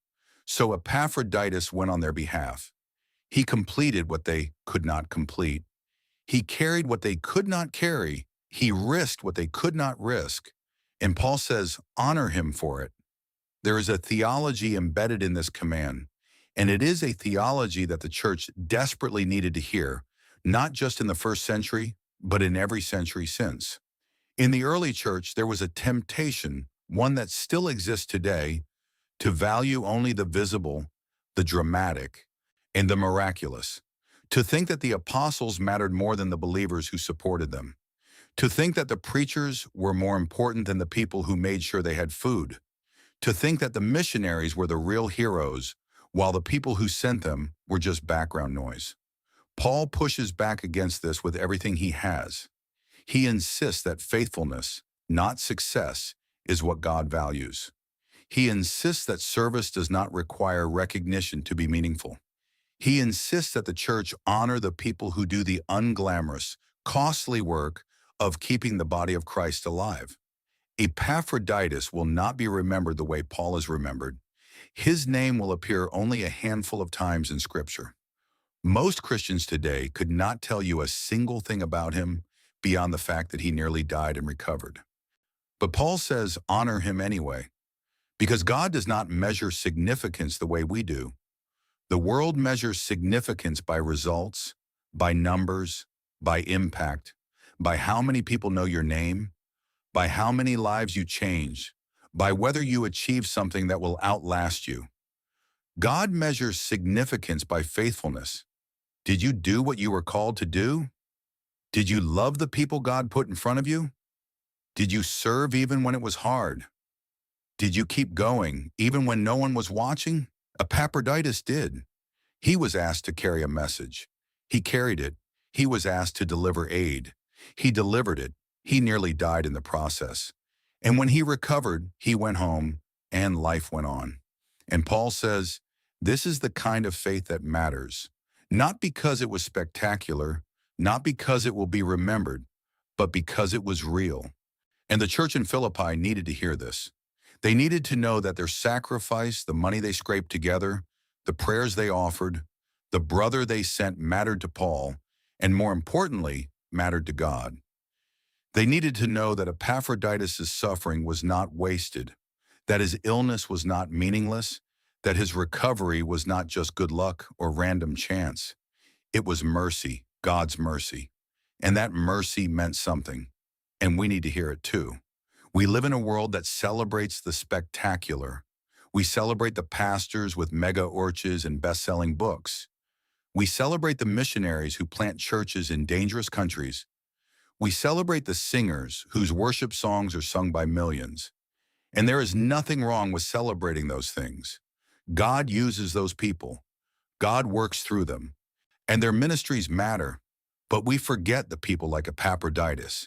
So Epaphroditus went on their behalf. He completed what they could not complete. He carried what they could not carry. He risked what they could not risk. And Paul says, honor him for it. There is a theology embedded in this command, and it is a theology that the church desperately needed to hear, not just in the first century, but in every century since. In the early church, there was a temptation, one that still exists today, to value only the visible, the dramatic, and the miraculous, to think that the apostles mattered more than the believers who supported them, to think that the preachers were more important than the people who made sure they had food, to think that the missionaries were the real heroes, while the people who sent them were just background noise. Paul pushes back against this with everything he has. He insists that faithfulness, not success, is what God values. He insists that service does not require recognition to be meaningful. He insists that the church honor the people who do the unglamorous, costly work of keeping the body of Christ alive. Epaphroditus will not be remembered the way Paul is remembered. His name will appear only a handful of times in Scripture. Most Christians today could not tell you a single thing about him beyond the fact that he nearly died and recovered. But Paul says, honor him anyway, because God does not measure significance the way we do. The world measures significance by results, by numbers, by impact, by how many people know your name, by how many lives you change, by whether you achieve something that will outlast you. God measures significance by faithfulness. Did you do what you were called to do? Did you love the people God put in front of you? Did you serve even when it was hard? Did you keep going even when no one was watching? Epaphroditus did. He was asked to carry a message. He carried it. He was asked to deliver aid. He delivered it. He nearly died in the process. And when he recovered, he went home and life went on. And Paul says, this is the kind of faith that matters, not because it was spectacular, not because it will be remembered, but because it was real. And the church in Philippi needed to hear this. They needed to know that their sacrifice, the money they scraped together, the prayers they offered, the brother they sent mattered to Paul, and more importantly, mattered to God. They needed to know that Epaphroditus' suffering was not wasted, that his illness was not meaningless, that his recovery was not just good luck or random chance. It was mercy, God's mercy. And that mercy meant something. And we need to hear it too. We live in a world that celebrates the spectacular. We celebrate the pastors with mega orches and best-selling books. We celebrate the missionaries who plant churches in dangerous countries. We celebrate the singers whose worship songs are sung by millions. And there is nothing wrong with celebrating those things. God uses those people. God works through them. And their ministries matter. But we forget the people like Epaphroditus.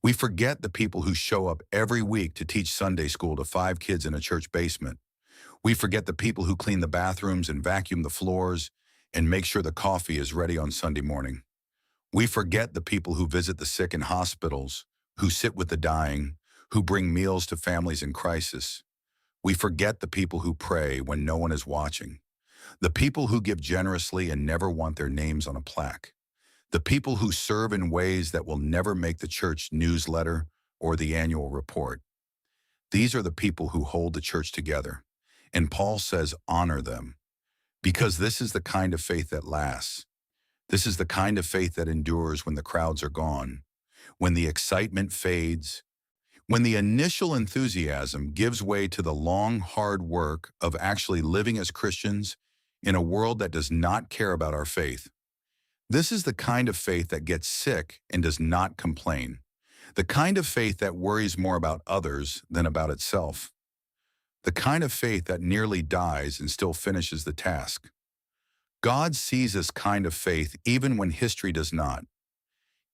We forget the people who show up every week to teach Sunday school to 5 kids in a church basement. We forget the people who clean the bathrooms and vacuum the floors and make sure the coffee is ready on Sunday morning. We forget the people who visit the sick in hospitals, who sit with the dying, who bring meals to families in crisis. We forget the people who pray when no one is watching, the people who give generously and never want their names on a plaque, the people who serve in ways that will never make the church newsletter or the annual report. These are the people who hold the church together. And Paul says, honor them, because this is the kind of faith that lasts. This is the kind of faith that endures when the crowds are gone, when the excitement fades, when the initial enthusiasm gives way to the long, hard work of actually living as Christians in a world that does not care about our faith. This is the kind of faith that gets sick and does not complain, the kind of faith that worries more about others than about itself, the kind of faith that nearly dies and still finishes the task. God sees this kind of faith even when history does not,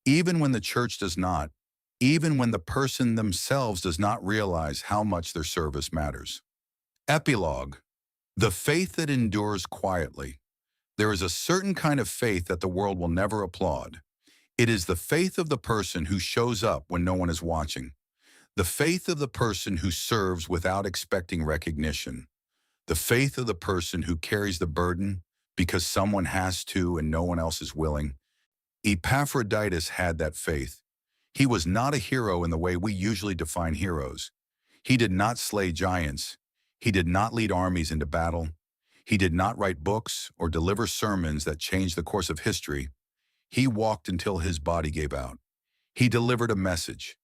even when the church does not, even when the person themselves does not realize how much their service matters. Epilogue. The faith that endures quietly. There is a certain kind of faith that the world will never applaud. It is the faith of the person who shows up when no one is watching. The faith of the person who serves without expecting recognition. The faith of the person who carries the burden because someone has to and no one else is willing. Epaphroditus had that faith. He was not a hero in the way we usually define heroes. He did not slay giants. He did not lead armies into battle. He did not write books or deliver sermons that changed the course of history. He walked until his body gave out. He delivered a message.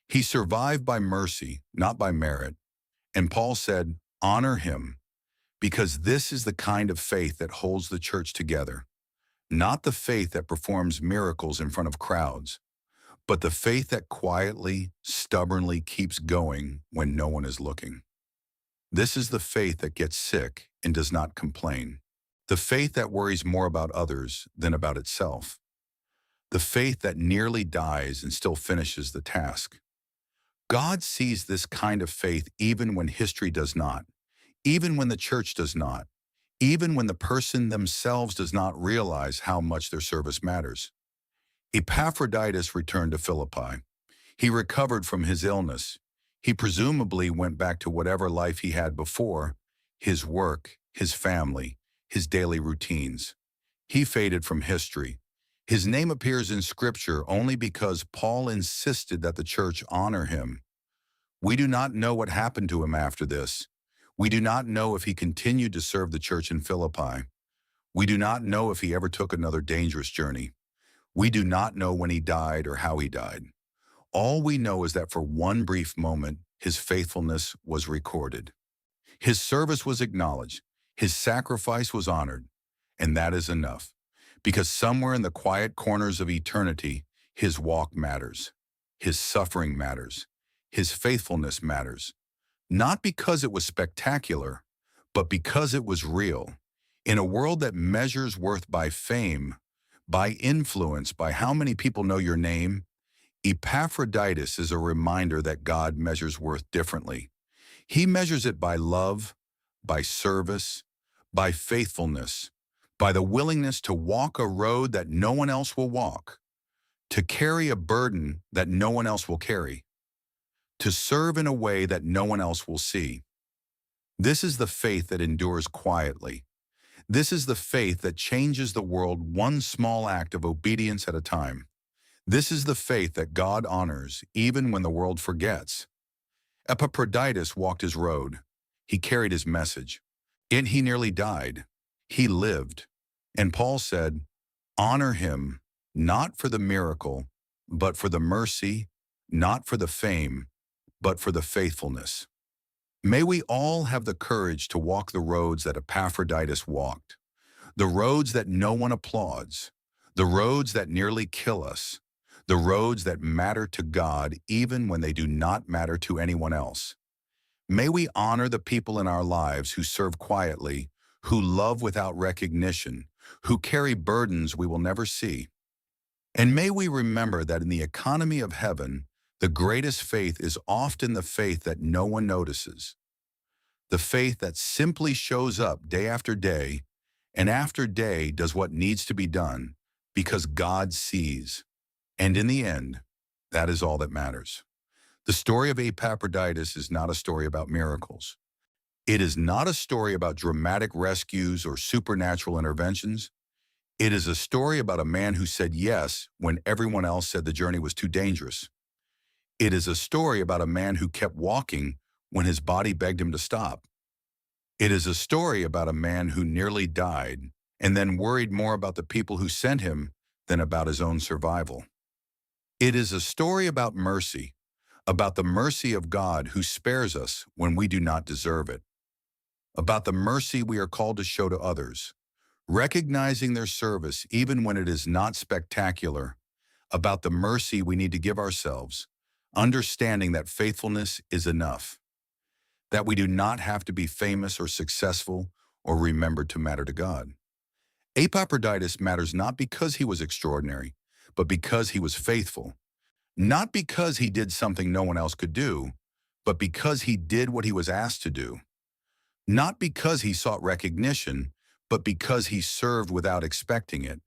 He survived by mercy, not by merit. And Paul said, honor him, because this is the kind of faith that holds the church together. Not the faith that performs miracles in front of crowds, but the faith that quietly, stubbornly keeps going when no one is looking. This is the faith that gets sick and does not complain. The faith that worries more about others than about itself. The faith that nearly dies and still finishes the task. God sees this kind of faith even when history does not, even when the church does not, even when the person themselves does not realize how much their service matters. Epaphroditus returned to Philippi. He recovered from his illness. He presumably went back to whatever life he had before, his work, his family, his daily routines. He faded from history. His name appears in Scripture only because Paul insisted that the church honor him. We do not know what happened to him after this. We do not know if he continued to serve the church in Philippi. We do not know if he ever took another dangerous journey. We do not know when he died or how he died. All we know is that for one brief moment, his faithfulness was recorded. His service was acknowledged. His sacrifice was honored. And that is enough. Because somewhere in the quiet corners of eternity, his walk matters. His suffering matters. His faithfulness matters. Not because it was spectacular, but because it was real. In a world that measures worth by fame, by influence, by how many people know your name, Epaphroditus is a reminder that God measures worth differently. He measures it by love, by service, by faithfulness, by the willingness to walk a road that no one else will walk, to carry a burden that no one else will carry, to serve in a way that no one else will see. This is the faith that endures quietly. This is the faith that changes the world one small act of obedience at a time. This is the faith that God honors even when the world forgets. Epaphroditus walked his road. He carried his message. Yet he nearly died. He lived. And Paul said, honor him, not for the miracle, but for the mercy, not for the fame, but for the faithfulness. May we all have the courage to walk the roads that Epaphroditus walked, the roads that no one applauds, the roads that nearly kill us, the roads that matter to God even when they do not matter to anyone else. May we honor the people in our lives who serve quietly, who love without recognition, who carry burdens we will never see. And may we remember that in the economy of heaven, the greatest faith is often the faith that no one notices, the faith that simply shows up day after day, and after day does what needs to be done because God sees. And in the end, that is all that matters. The story of Epaphroditus is not a story about miracles. It is not a story about dramatic rescues or supernatural interventions. It is a story about a man who said yes when everyone else said the journey was too dangerous. It is a story about a man who kept walking when his body begged him to stop. It is a story about a man who nearly died and then worried more about the people who sent him than about his own survival. It is a story about mercy, about the mercy of God who spares us when we do not deserve it, about the mercy we are called to show to others, recognizing their service even when it is not spectacular, about the mercy we need to give ourselves, understanding that faithfulness is enough, that we do not have to be famous or successful or remembered to matter to God. Epaphroditus matters not because he was extraordinary, but because he was faithful. Not because he did something no one else could do, but because he did what he was asked to do. Not because he sought recognition, but because he served without expecting it.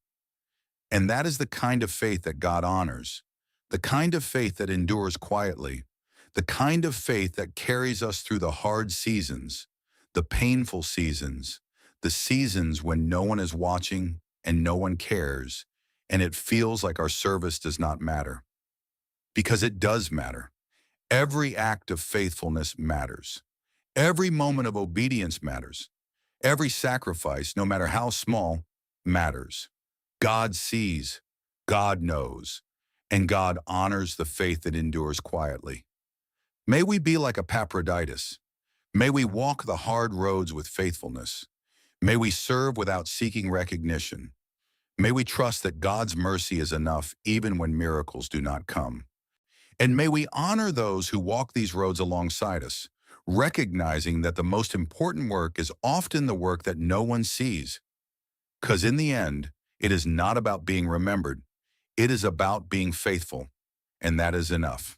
And that is the kind of faith that God honors, the kind of faith that endures quietly, the kind of faith that carries us through the hard seasons, the painful seasons, the seasons when no one is watching and no one cares, and it feels like our service does not matter. Because it does matter. Every act of faithfulness matters. Every moment of obedience matters. Every sacrifice, no matter how small, matters. God sees, God knows, and God honors the faith that endures quietly. May we be like Epaphroditus. May we walk the hard roads with faithfulness. May we serve without seeking recognition. May we trust that God's mercy is enough even when miracles do not come. And may we honor those who walk these roads alongside us, recognizing that the most important work is often the work that no one sees. Because in the end, it is not about being remembered. It is about being faithful, and that is enough.